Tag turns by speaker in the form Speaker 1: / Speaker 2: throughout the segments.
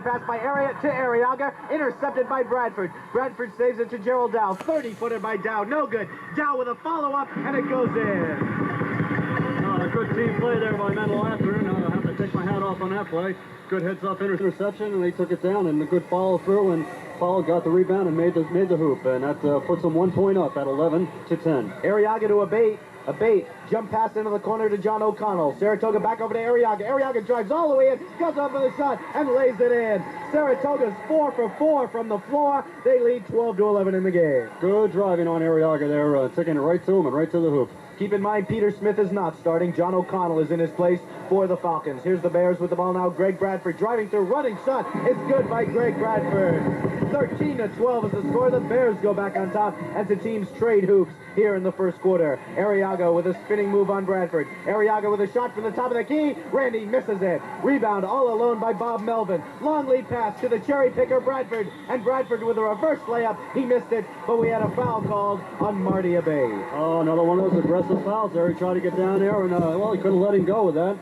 Speaker 1: Pass by Arrillaga, intercepted by Bradford. Bradford saves it to Gerald Dow. 30-footer by Dow, no good. Dow with a follow-up, and it goes in.
Speaker 2: Good team play there by Menlo Atherton. I have to take my hat off on that play. Good heads-up interception, and they took it down, and a good follow-through, and Powell got the rebound and made the hoop, and that puts them 1 point up at 11-10.
Speaker 1: Arrillaga to a bait, jump pass into the corner to John O'Connell. Saratoga back over to Arrillaga. Arrillaga drives all the way in, goes up with a shot, and lays it in. Saratoga's 4 for 4 from the floor. They lead 12-11 in the game.
Speaker 2: Good driving on Arrillaga there, taking it right to him and right to the hoop.
Speaker 1: Keep in mind, Peter Smith is not starting. John O'Connell is in his place for the Falcons. Here's the Bears with the ball now. Greg Bradford driving through, running shot. It's good by Greg Bradford. 13-12 is the score. The Bears go back on top as the teams trade hoops here in the first quarter. Arrillaga with a spinning move on Bradford. Arrillaga with a shot from the top of the key. Randy misses it. Rebound all alone by Bob Melvin. Long lead pass to the cherry picker Bradford. And Bradford with a reverse layup. He missed it, but we had a foul called on Marty Abate.
Speaker 2: Oh, another one of those aggressive fouls there. He tried to get down there, and well, he couldn't let him go with that.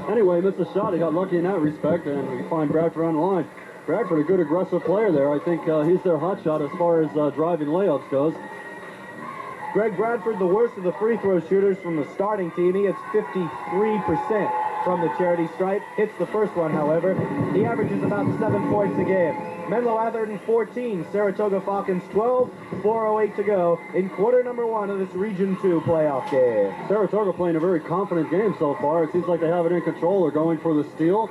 Speaker 2: Anyway, he missed a shot. He got lucky in that respect, and we find Bradford on the line. Bradford, a good aggressive player there. I think he's their hot shot as far as driving layups goes.
Speaker 1: Greg Bradford, the worst of the free throw shooters from the starting team. He hits 53% from the charity stripe. Hits the first one, however. He averages about 7 points a game. Menlo Atherton 14, Saratoga Falcons 12, 4:08 to go in quarter number 1 of this Region 2 playoff game.
Speaker 2: Saratoga playing a very confident game so far. It seems like they have it in control. They're going for the steal.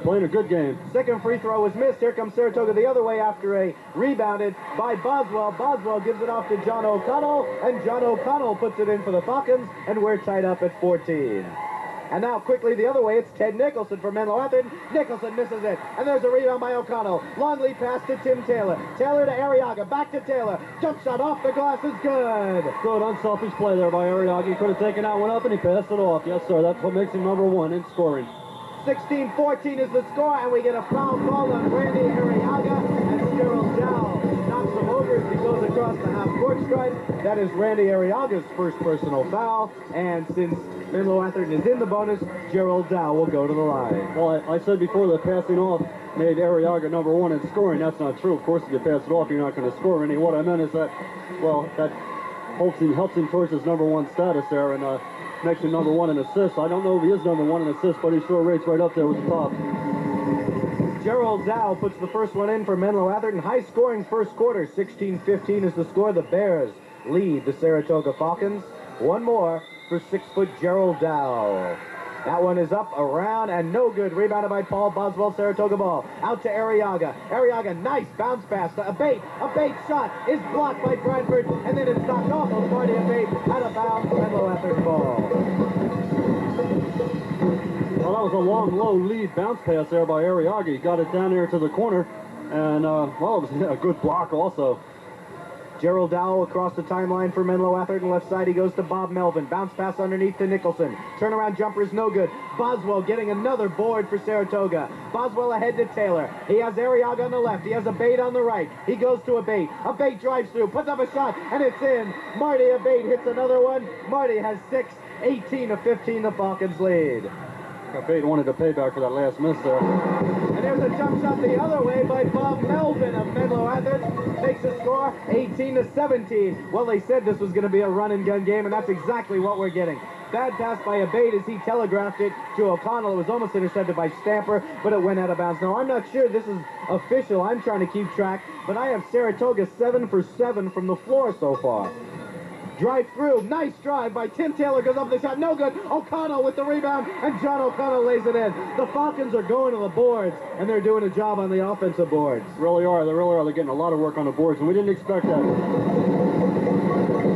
Speaker 2: Playing a good game.
Speaker 1: Second free throw was missed. Here comes Saratoga the other way after a rebounded by Boswell. Boswell gives it off to John O'Connell, and John O'Connell puts it in for the Falcons, and we're tied up at 14. And now quickly the other way, it's Ted Nicholson for Menlo Atherton. Nicholson misses it, and there's a rebound by O'Connell. Long lead pass to Tim Taylor. Taylor to Arrillaga, back to Taylor. Jump shot off the glass is good.
Speaker 2: Good unselfish play there by Arrillaga. He could have taken that one up, and he passed it off. Yes, sir, that's what makes him number 1 in scoring.
Speaker 1: 16-14 is the score, and we get a foul call on Randy Arrillaga, and Gerald Dow knocks him over as he goes across the half-court stripe. That is Randy Arrillaga's first personal foul, and since Menlo Atherton is in the bonus, Gerald Dow will go to the line.
Speaker 2: Well, I said before that passing off made Arrillaga number 1 in scoring. That's not true. Of course, if you pass it off, you're not going to score any. What I meant is that, well, that helps him towards his number 1 status there, and makes him number 1 in assists. I don't know if he is number 1 in assists, but he sure rates right up there with the top.
Speaker 1: Gerald Dow puts the first one in for Menlo Atherton. High-scoring first quarter. 16-15 is the score. The Bears lead the Saratoga Falcons. One more for 6-foot Gerald Dow. That one is up, around, and no good. Rebounded by Paul Boswell, Saratoga ball. Out to Arrillaga. Arrillaga, nice bounce pass to Abate. Abate shot is blocked by Bradford, and then it's knocked off of Marty Abate out of bounds. Menlo Atherton ball.
Speaker 2: Well, that was a long, low lead bounce pass there by Arrillaga. He got it down there to the corner, and, well, it was a good block also.
Speaker 1: Gerald Dow across the timeline for Menlo Atherton. Left side, he goes to Bob Melvin. Bounce pass underneath to Nicholson. Turnaround jumper is no good. Boswell getting another board for Saratoga. Boswell ahead to Taylor. He has Arrillaga on the left. He has Abate on the right. He goes to Abate. Abate drives through, puts up a shot, and it's in. Marty Abate hits another one. Marty has 6, 18-15, the Falcons lead.
Speaker 2: Abate wanted to pay back for that last miss there.
Speaker 1: And there's a jump shot the other way by Bob Melvin of Menlo Atherton. Makes the score 18-17. Well, they said this was going to be a run-and-gun game, and that's exactly what we're getting. Bad pass by Abate as he telegraphed it to O'Connell. It was almost intercepted by Stamper, but it went out of bounds. Now, I'm not sure this is official. I'm trying to keep track, but I have Saratoga 7 for 7 from the floor so far. Drive through, nice drive by Tim Taylor, goes up the shot, no good. O'Connell with the rebound, and John O'Connell lays it in. The Falcons are going to the boards, and they're doing a job on the offensive boards.
Speaker 2: Really are, they really are. They're getting a lot of work on the boards, and we didn't expect that.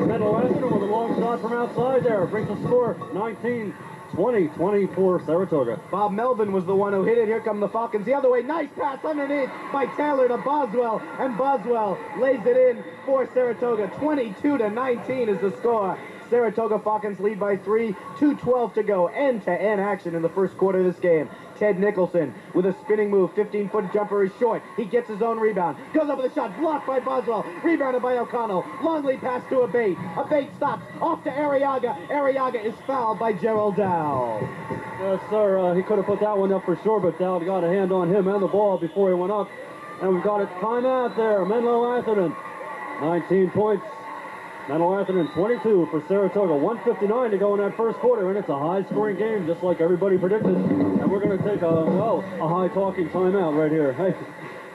Speaker 2: Menlo Atherton with a long shot from outside there, brings the score 19-20 Saratoga.
Speaker 1: Bob Melvin was the one who hit it. Here come the Falcons the other way. Nice pass underneath by Taylor to Boswell, and Boswell lays it in for Saratoga. 22-19 is the score. Saratoga Falcons lead by 3, 2:12 to go. End-to-end action in the first quarter of this game. Ted Nicholson with a spinning move. 15-foot jumper is short. He gets his own rebound. Goes up with a shot. Blocked by Boswell. Rebounded by O'Connell. Long lead pass to Abate. Abate stops. Off to Arrillaga. Arrillaga is fouled by Gerald Dow.
Speaker 2: Yes, sir. He could have put that one up for sure, but Dow got a hand on him and the ball before he went up. And we've got a timeout there. Menlo Atherton, 19 points. Menlo Atherton 22 for Saratoga. 1:59 to go in that first quarter, and it's a high-scoring game, just like everybody predicted. And we're going to take a high-talking timeout right here. Hey.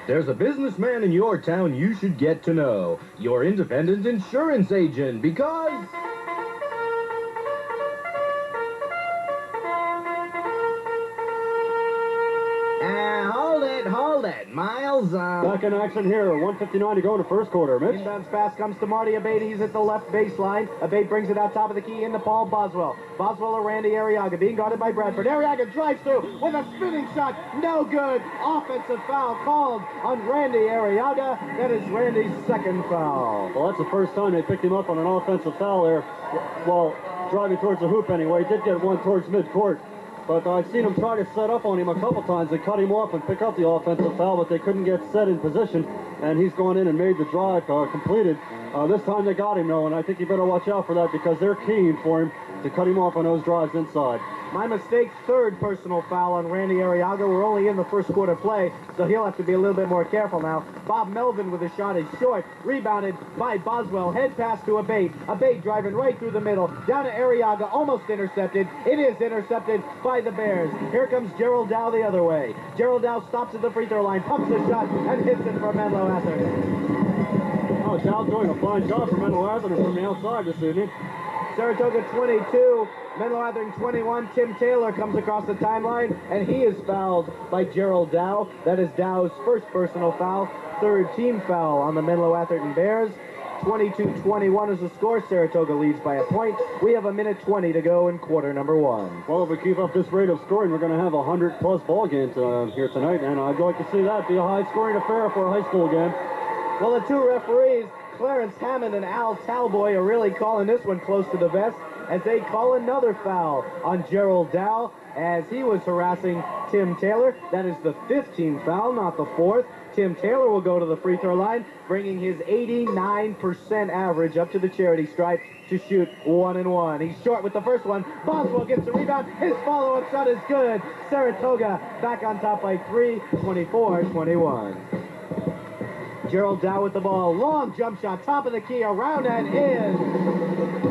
Speaker 3: There's a businessman in your town you should get to know. Your independent insurance agent, because... Hold it. Miles,
Speaker 2: Back in action here. 1:59 to go in the first quarter. Mitch?
Speaker 1: Inbounds pass comes to Marty Abate. He's at the left baseline. Abate brings it out top of the key into Paul Boswell. Boswell or Randy Arrillaga being guarded by Bradford. Arrillaga drives through with a spinning shot. No good. Offensive foul called on Randy Arrillaga. That is Randy's second foul.
Speaker 2: Well, that's the first time they picked him up on an offensive foul there. Well, driving towards the hoop anyway. He did get one towards midcourt. But I've seen them try to set up on him a couple times. They cut him off and pick up the offensive foul, but they couldn't get set in position. And he's gone in and made the drive completed. This time they got him, though, and I think you better watch out for that because they're keen for him to cut him off on those drives inside.
Speaker 1: My mistake, third personal foul on Randy Arrillaga. We're only in the first quarter play, so he'll have to be a little bit more careful now. Bob Melvin with a shot is short. Rebounded by Boswell. Head pass to Abate. Abate driving right through the middle. Down to Arrillaga. Almost intercepted. It is intercepted by the Bears. Here comes Gerald Dow the other way. Gerald Dow stops at the free throw line, pumps the shot, and hits it for Menlo Atherton.
Speaker 2: Oh, Dow's doing a fine job for Menlo Atherton from the outside this evening.
Speaker 1: Saratoga 22, Menlo Atherton 21. Tim Taylor comes across the timeline, and he is fouled by Gerald Dow. That is Dow's first personal foul, third team foul on the Menlo Atherton Bears. 22-21 is the score. Saratoga leads by a point. We have 1:20 to go in quarter number one.
Speaker 2: Well, if we keep up this rate of scoring, we're going to have 100-plus ball games here tonight, and I'd like to see that be a high-scoring affair for a high school game.
Speaker 1: Well, the two referees, Clarence Hammond and Al Talboy, are really calling this one close to the vest as they call another foul on Gerald Dow as he was harassing Tim Taylor. That is the fifth team foul, not the fourth. Tim Taylor will go to the free throw line, bringing his 89% average up to the charity stripe to shoot 1 and 1. He's short with the first one. Boswell gets the rebound. His follow-up shot is good. Saratoga back on top by 3, 24-21. Gerald Dow with the ball. Long jump shot, top of the key, around and in.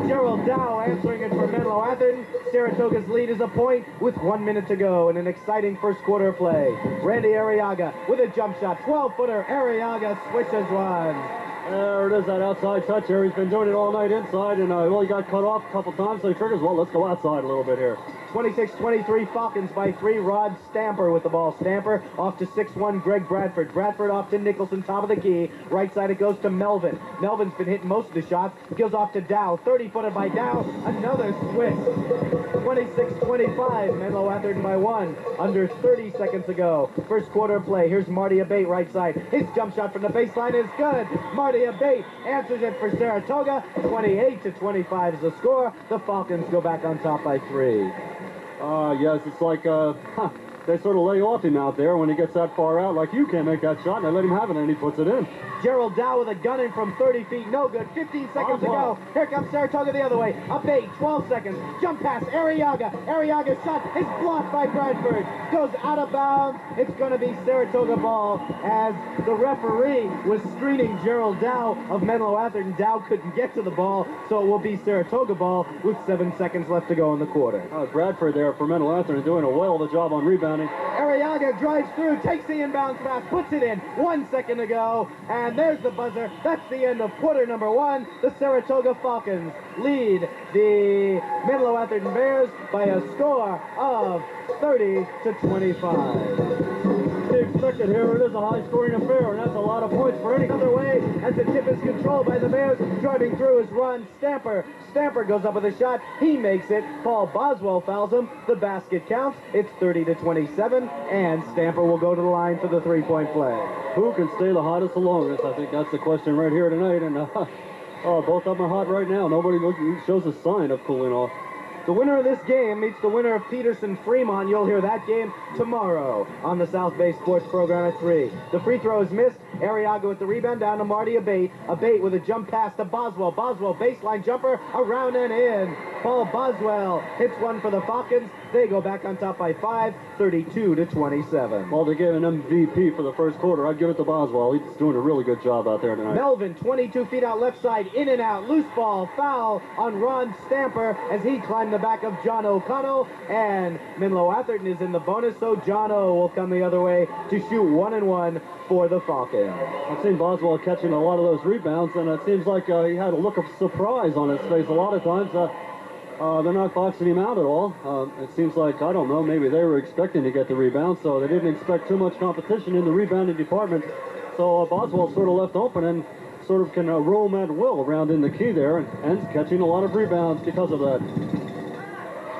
Speaker 1: Gerald Dow answering it for Menlo Atherton. Saratoga's lead is a point with 1 minute to go in an exciting first quarter of play. Randy Arrillaga with a jump shot. 12-footer. Arrillaga switches one.
Speaker 2: There it is, that outside touch here. He's been doing it all night inside, and well, he got cut off a couple times, so he figures, well, let's go outside a little bit here.
Speaker 1: 26-23 Falcons by 3. Rod Stamper with the ball. Stamper off to 6'1" Greg Bradford. Bradford off to Nicholson, top of the key. Right side it goes to Melvin. Melvin's been hitting most of the shots. Goes off to Dow. 30-footer by Dow. Another switch. 26-25. Menlo Atherton by 1. Under 30 seconds to go. First quarter of play. Here's Marty Abate right side. His jump shot from the baseline is good. Marty Abate answers it for Saratoga. 28-25 is the score. The Falcons go back on top by 3.
Speaker 2: Yes, it's like, they sort of lay off him out there when he gets that far out, like you can't make that shot, and they let him have it, and he puts it in.
Speaker 1: Gerald Dow with a gun in from 30 feet, no good. 15 seconds to go. Here comes Saratoga the other way. Abate, 12 seconds. Jump pass, Arrillaga. Arrillaga's shot is blocked by Bradford. Goes out of bounds. It's going to be Saratoga ball as the referee was screening Gerald Dow of Menlo Atherton. Dow couldn't get to the ball, so it will be Saratoga ball with 7 seconds left to go in the quarter.
Speaker 2: Bradford there for Menlo Atherton doing a well of a job on rebounding.
Speaker 1: Arrillaga drives through, takes the inbounds pass, puts it in. 1 second to go, and there's the buzzer. That's the end of quarter number one. The Saratoga Falcons lead the Menlo Atherton Bears by a score of 30-25.
Speaker 2: Expected here. It is a high-scoring affair, and that's a lot of points for any
Speaker 1: other way as the tip is controlled by the Bears. Driving through is Ron Stamper. Stamper goes up with a shot. He makes it. Paul Boswell fouls him. The basket counts. It's 30-27, and Stamper will go to the line for the three-point play.
Speaker 2: Who can stay the hottest the longest? I think that's the question right here tonight. And both of them are hot right now. Nobody shows a sign of cooling off.
Speaker 1: The winner of this game meets the winner of Peterson-Fremont. You'll hear that game tomorrow on the South Bay Sports program at 3. The free throw is missed. Arrillaga with the rebound down to Marty Abate. Abate with a jump pass to Boswell. Boswell, baseline jumper, around and in. Paul Boswell hits one for the Falcons. They go back on top by 5, 32-27.
Speaker 2: Well, they gave an MVP for the first quarter. I'd give it to Boswell. He's doing a really good job out there tonight.
Speaker 1: Melvin, 22 feet out left side, in and out. Loose ball, foul on Ron Stamper as he climbed the back of John O'Connell. And Menlo Atherton is in the bonus, so John O will come the other way to shoot 1-1 for the Falcons.
Speaker 2: I've seen Boswell catching a lot of those rebounds, and it seems like he had a look of surprise on his face a lot of times. They're not boxing him out at all. It seems like, I don't know, maybe they were expecting to get the rebound, so they didn't expect too much competition in the rebounding department. So Boswell sort of left open and sort of can roam at will around in the key there and catching a lot of rebounds because of that.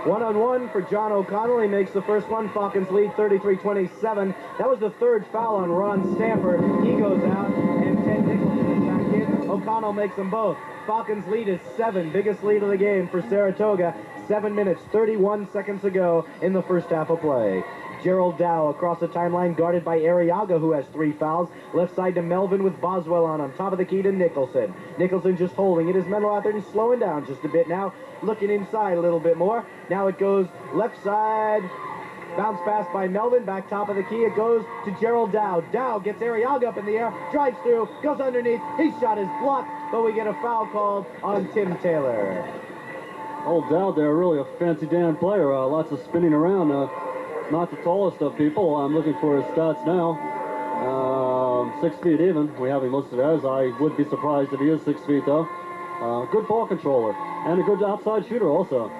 Speaker 1: 1-on-1 for John O'Connell. He makes the first one. Falcons lead 33-27. That was the third foul on Ron Stamper. He goes out, and Ted Nicholson is back in. O'Connell makes them both. Falcons lead is 7. Biggest lead of the game for Saratoga. 7 minutes, 31 seconds to go in the first half of play. Gerald Dow across the timeline, guarded by Arrillaga, who has 3 fouls. Left side to Melvin with Boswell on top of the key to Nicholson. Nicholson just holding it as Menlo Atherton slowing down just a bit now, looking inside a little bit more. Now it goes left side. Bounce pass by Melvin, back top of the key. It goes to Gerald Dow. Dow gets Arrillaga up in the air, drives through, goes underneath. His shot is blocked, but we get a foul called on Tim Taylor.
Speaker 2: Old Dow there, really a fancy Dan player. Lots of spinning around. Not the tallest of people. I'm looking for his stats now. 6 feet even. We have him listed as. I would be surprised if he is 6 feet, though. Good ball controller. And a good outside shooter, also.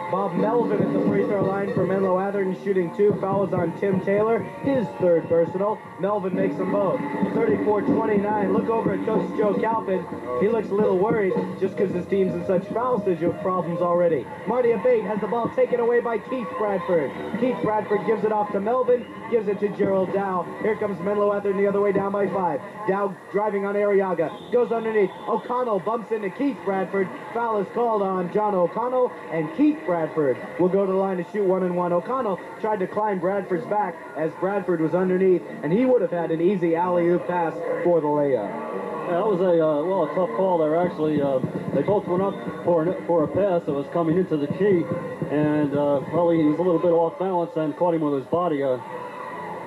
Speaker 1: Bob Melvin at the free throw line for Menlo Atherton, shooting 2 fouls on Tim Taylor, his third personal. Melvin makes them both. 34-29. Look over at Coach Joe Calvin. He looks a little worried just because his team's in such foul problems already. Marty Abate has the ball taken away by Keith Bradford. Keith Bradford gives it off to Melvin, gives it to Gerald Dow. Here comes Menlo Atherton the other way, down by 5. Dow driving on Arrillaga, goes underneath. O'Connell bumps into Keith Bradford. Foul is called on John O'Connell, and Keith Bradford will go to the line to shoot 1-1. O'Connell tried to climb Bradford's back as Bradford was underneath, and he would have had an easy alley-oop pass for the layup.
Speaker 2: Yeah, that was a tough call there, actually. They both went up for a pass that was coming into the key, and he was a little bit off balance and caught him with his body.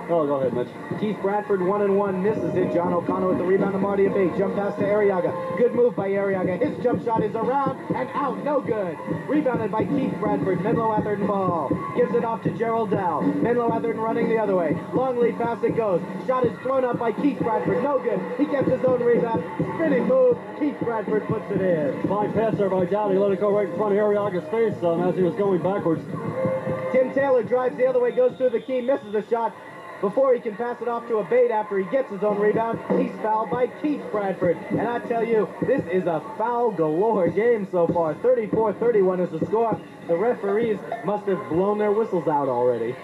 Speaker 2: Oh, go ahead, Mitch.
Speaker 1: Keith Bradford, 1-1, misses it. John O'Connell with the rebound to Marty Abate. Jump pass to Arrillaga. Good move by Arrillaga. His jump shot is around and out. No good. Rebounded by Keith Bradford. Menlo Atherton ball. Gives it off to Gerald Dow. Menlo Atherton running the other way. Long lead pass it goes. Shot is thrown up by Keith Bradford. No good. He gets his own rebound. Spinning move. Keith Bradford puts it in.
Speaker 2: Fine pass there by Dow. He let it go right in front of Arrillaga's face as he was going backwards.
Speaker 1: Tim Taylor drives the other way, goes through the key, misses the shot. Before he can pass it off to Abate after he gets his own rebound, he's fouled by Keith Bradford. And I tell you, this is a foul galore game so far. 34-31 is the score. The referees must have blown their whistles out already.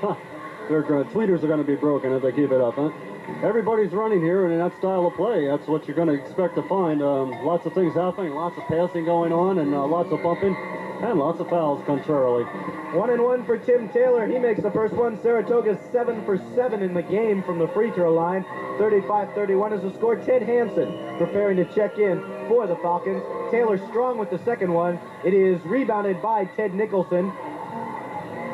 Speaker 2: Their tweeters are going to be broken if they keep it up, huh? Everybody's running here, and in that style of play, that's what you're going to expect to find. Lots of things happening, lots of passing going on, and lots of bumping, and lots of fouls, contrarily.
Speaker 1: 1-1 for Tim Taylor. He makes the first one. Saratoga's 7 for 7 in the game from the free throw line. 35-31 is the score. Ted Hansen preparing to check in for the Falcons. Taylor strong with the second one. It is rebounded by Ted Nicholson.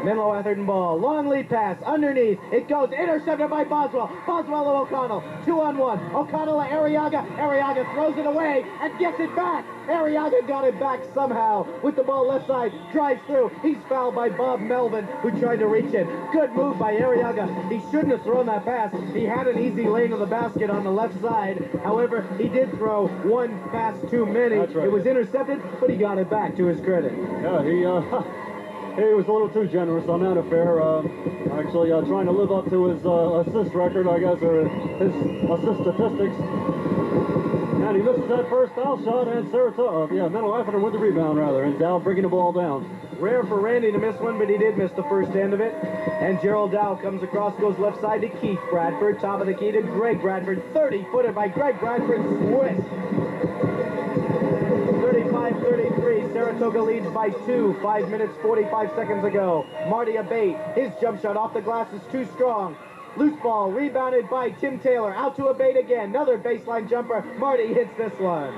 Speaker 1: Menlo Atherton ball. Long lead pass. Underneath. It goes. Intercepted by Boswell. Boswell to O'Connell. 2-on-1. O'Connell to Arrillaga. Arrillaga throws it away and gets it back. Arrillaga got it back somehow with the ball left side. Drives through. He's fouled by Bob Melvin, who tried to reach in. Good move by Arrillaga. He shouldn't have thrown that pass. He had an easy lane to the basket on the left side. However, he did throw one pass too many.
Speaker 2: That's right.
Speaker 1: It was intercepted, but he got it back, to his credit.
Speaker 2: Yeah, he was a little too generous on that affair. Actually, trying to live up to his assist record, I guess, or his assist statistics. And he misses that first foul shot, and Menlo Atherton with the rebound, rather, and Dow bringing the ball down.
Speaker 1: Rare for Randy to miss one, but he did miss the first end of it. And Gerald Dow comes across, goes left side to Keith Bradford. Top of the key to Greg Bradford. 30-footer by Greg Bradford. Swiss. 35-33. Saratoga Saratoga leads by 2, 5 minutes, 45 seconds ago. Marty Abate, his jump shot off the glass is too strong. Loose ball, rebounded by Tim Taylor. Out to Abate again. Another baseline jumper. Marty hits this one.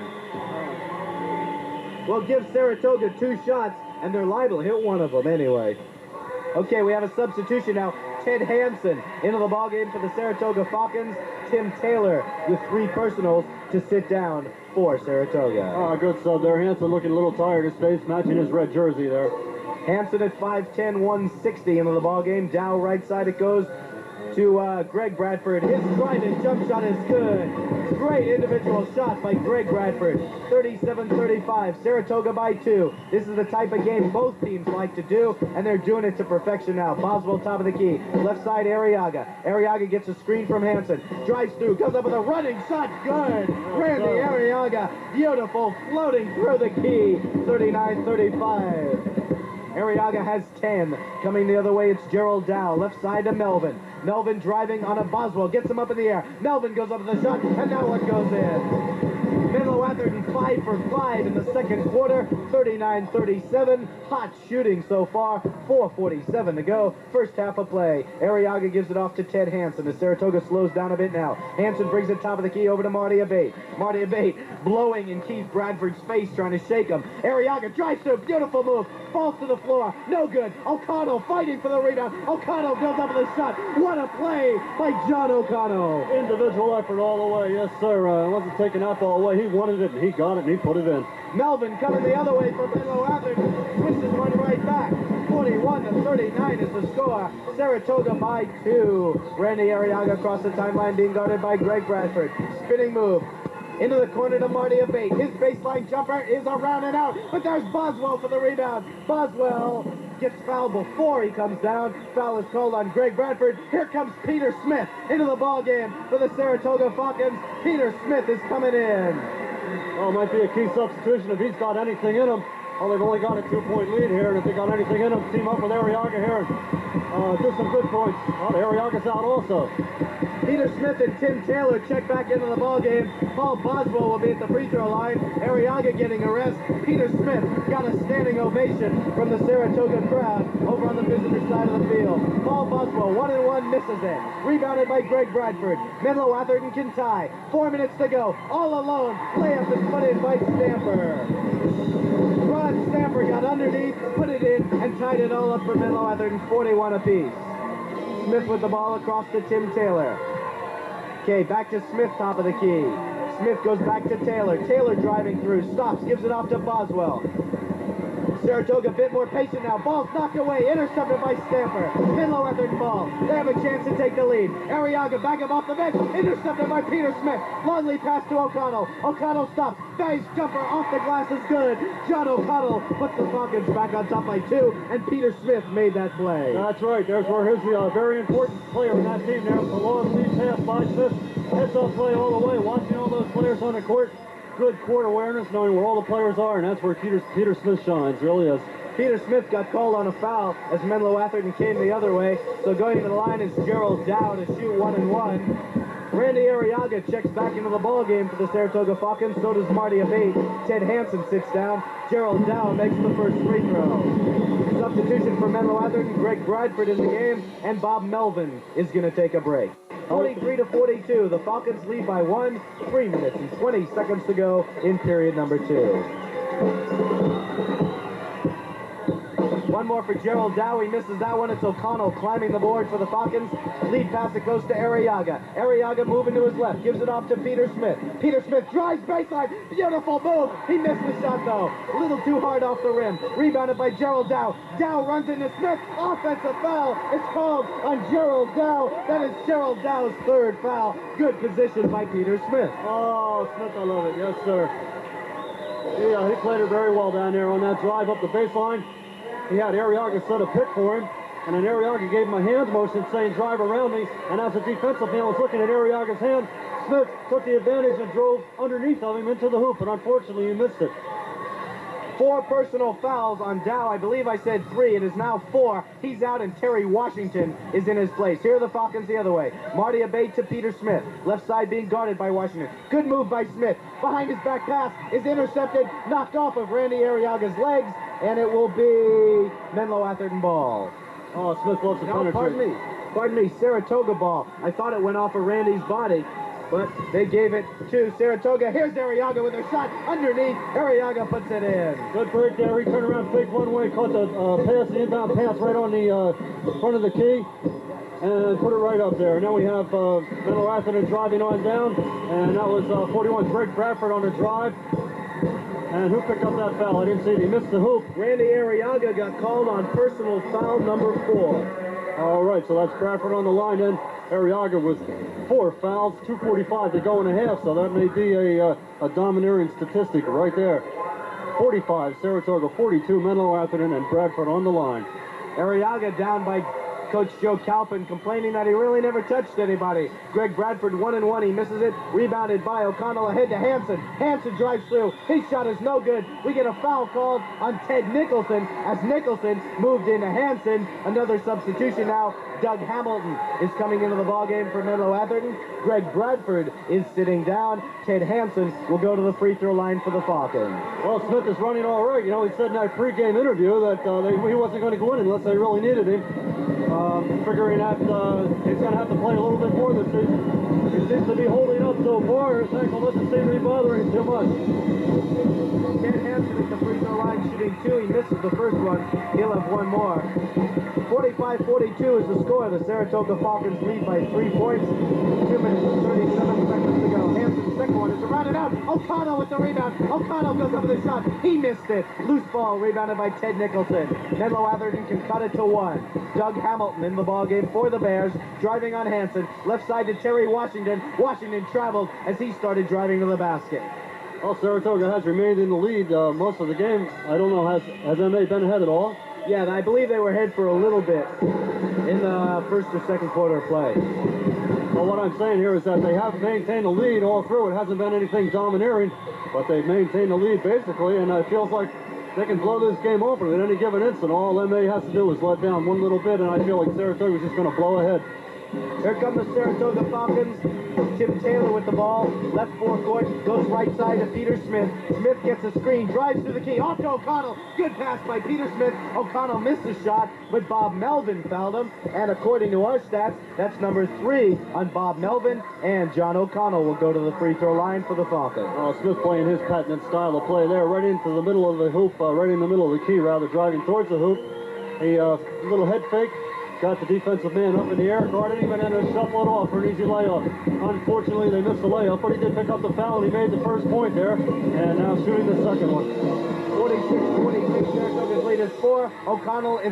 Speaker 1: We'll give Saratoga 2 shots, and they're liable to hit one of them anyway. Okay, we have a substitution now. Ted Hansen into the ballgame for the Saratoga Falcons. Tim Taylor with 3 personals to sit down for Saratoga.
Speaker 2: Oh, good sub there. Hansen looking a little tired. His face matching his red jersey there.
Speaker 1: Hansen at 5'10", 160 into the ballgame. Dow right side it goes to Greg Bradford. His driving jump shot is good. Great individual shot by Greg Bradford. 37-35, Saratoga by 2. This is the type of game both teams like to do, and they're doing it to perfection now. Boswell top of the key. Left side, Arrillaga. Arrillaga gets a screen from Hansen. Drives through, goes up with a running shot. Good. Randy Arrillaga. Beautiful, floating through the key. 39-35. Arrillaga has 10. Coming the other way, it's Gerald Dow. Left side to Melvin. Melvin driving on a Boswell. Gets him up in the air. Melvin goes up with the shot, and now one goes in. Menlo Atherton 5 for 5 in the second quarter. 39-37. Hot shooting so far. 4:47 to go. First half of play. Arrillaga gives it off to Ted Hansen. The Saratoga slows down a bit now. Hansen brings it top of the key over to Marty Abate. Marty Abate blowing in Keith Bradford's face, trying to shake him. Arrillaga drives through. Beautiful move. Falls to the floor. No good. O'Connell fighting for the rebound. O'Connell goes up with a shot. What a play by John O'Connell.
Speaker 2: Individual effort all the way. Yes, sir. Wasn't taking that ball away. He wanted it, and he got it, and he put it in.
Speaker 1: Melvin coming the other way for Menlo Atherton. Switches one right back. 41-39 is the score. Saratoga by 2. Randy Arrillaga across the timeline being guarded by Greg Bradford. Spinning move. Into the corner to Marty Abate. His baseline jumper is around and out, but there's Boswell for the rebound. Boswell gets fouled before he comes down. Foul is called on Greg Bradford. Here comes Peter Smith into the ballgame for the Saratoga Falcons. Peter Smith is coming in.
Speaker 2: Well, might be a key substitution if he's got anything in him. Well, they've only got a 2-point lead here, and if they got anything in them, team up with Arrillaga here and do some good points. Well, Arrillaga's out also.
Speaker 1: Peter Smith and Tim Taylor check back into the ballgame. Paul Boswell will be at the free throw line. Arrillaga getting a rest. Peter Smith got a standing ovation from the Saratoga crowd over on the visitor side of the field. Paul Boswell, 1-and-1, misses it. Rebounded by Greg Bradford. Menlo Atherton can tie. 4 minutes to go. All alone. Layup is put in by Stamper. Ron Stamper got underneath, put it in, and tied it all up for Menlo Atherton, 41 apiece. Smith with the ball across to Tim Taylor. Okay, back to Smith, top of the key. Smith goes back to Taylor. Taylor driving through, stops, gives it off to Boswell. Saratoga a bit more patient now. Ball's knocked away, intercepted by Stamper. Menlo Atherton ball. They have a chance to take the lead. Arrillaga back him off the bench. Intercepted by Peter Smith. Long lead pass to O'Connell. O'Connell stops. Nice jumper off the glass is good. John O'Connell puts the Falcons back on top by 2, and Peter Smith made that play.
Speaker 2: That's right. There's where he's the very important player in that team there. The long lead pass by Smith. Heads-up play all the way. Watching all those players on the court. Good court awareness, knowing where all the players are, and that's where Peter Smith shines, really is.
Speaker 1: Peter Smith got called on a foul as Menlo Atherton came the other way. So going to the line is Gerald Dow to shoot 1-and-1. Randy Arrillaga checks back into the ballgame for the Saratoga Falcons. So does Marty Abate. Ted Hansen sits down. Gerald Dow makes the first free throw. Substitution for Menlo Atherton. Greg Bradford in the game, and Bob Melvin is going to take a break. 43-42. The Falcons lead by 1. 3 minutes and 20 seconds to go in period number 2. One more for Gerald Dow. He misses that one. It's O'Connell climbing the board for the Falcons. Lead pass that goes to Arrillaga. Arrillaga moving to his left. Gives it off to Peter Smith. Peter Smith drives baseline. Beautiful move. He missed the shot, though. A little too hard off the rim. Rebounded by Gerald Dow. Dow runs into Smith. Offensive foul. It's called on Gerald Dow. That is Gerald Dow's 3rd foul. Good position by Peter Smith.
Speaker 2: Oh, Smith, I love it. Yes, sir. Yeah, he played it very well down there on that drive up the baseline. He had Arrillaga set a pick for him, and then Arrillaga gave him a hand motion saying, drive around me, and as a defensive man was looking at Arrillaga's hand, Smith took the advantage and drove underneath of him into the hoop, and unfortunately he missed it.
Speaker 1: 4 personal fouls on Dow. I believe I said 3. It is now 4. He's out, and Terry Washington is in his place. Here are the Falcons the other way. Marty Abate to Peter Smith. Left side being guarded by Washington. Good move by Smith. Behind his back pass is intercepted, knocked off of Randy Arrillaga's legs, and it will be Menlo Atherton ball.
Speaker 2: Oh, Smith loves to penetrate.
Speaker 1: Pardon me, Saratoga ball. I thought it went off of Randy's body, but they gave it to Saratoga. Here's Arrillaga with a shot underneath. Arrillaga puts it in.
Speaker 2: Good break there. He turned around, fake one way, caught the pass, the inbound pass right on the front of the key, and put it right up there. Now we have Menlo Atherton driving on down, and that was 41 Greg Bradford on the drive. And who picked up that foul? I didn't see it. He missed the hoop.
Speaker 1: Randy Arrillaga got called on personal foul number 4.
Speaker 2: All right, so that's Bradford on the line then. Arrillaga with 4 fouls, 2:45 to go in a half, so that may be a domineering statistic right there. 45, Saratoga, 42, Menlo Atherton, and Bradford on the line.
Speaker 1: Arrillaga down by Coach Joe Calpin, complaining that he really never touched anybody. Greg Bradford 1-1, he misses it. Rebounded by O'Connell, ahead to Hanson. Hanson drives through. His shot is no good. We get a foul called on Ted Nicholson as Nicholson moved into Hanson. Another substitution now. Doug Hamilton is coming into the ballgame for Menlo Atherton. Greg Bradford is sitting down. Ted Hanson will go to the free throw line for the Falcons.
Speaker 2: Well, Smith is running all right. You know, he said in that pregame interview that he wasn't going to go in unless they really needed him. Figuring that he's going to have to play a little bit more this season. He seems to be holding up so far. His ankle doesn't seem to be bothering him too much.
Speaker 1: Ted Hanson at the free throw line shooting 2. He misses the first one. He'll have one more. 45-42 is the score. The Saratoga Falcons lead by 3 points. 2 minutes and 37 seconds to go. Hanson's second one is rounded out. O'Connell with the rebound. O'Connell goes up with a shot. He missed it. Loose ball rebounded by Ted Nicholson. Menlo Atherton can cut it to 1. Doug Hamilton in the ballgame for the Bears, driving on Hanson. Left side to Terry Washington. Washington traveled as he started driving to the basket.
Speaker 2: Well, Saratoga has remained in the lead most of the game. I don't know, has MA been ahead at all?
Speaker 1: Yeah, I believe they were ahead for a little bit in the first or second quarter of play.
Speaker 2: Well, what I'm saying here is that they have maintained the lead all through. It hasn't been anything domineering, but they've maintained the lead basically, and it feels like they can blow this game open at any given instant. All MA has to do is let down one little bit, and I feel like Saratoga's just going to blow ahead.
Speaker 1: Here come the Saratoga Falcons. Tim Taylor with the ball. Left forecourt. Goes right side to Peter Smith. Smith gets a screen. Drives to the key. Off to O'Connell. Good pass by Peter Smith. O'Connell missed the shot, but Bob Melvin fouled him. And according to our stats, that's number 3 on Bob Melvin. And John O'Connell will go to the free throw line for the Falcons.
Speaker 2: Smith playing his patented style of play there. Right into the middle of the hoop. Right in the middle of the key, rather, driving towards the hoop. A little head fake. Got the defensive man up in the air, guarded him, and then shuffle it off for an easy layup. Unfortunately, they missed the layup, but he did pick up the foul, and he made the first point there, and now shooting the second one.
Speaker 1: 46-46, Saratoga's lead is 4. O'Connell is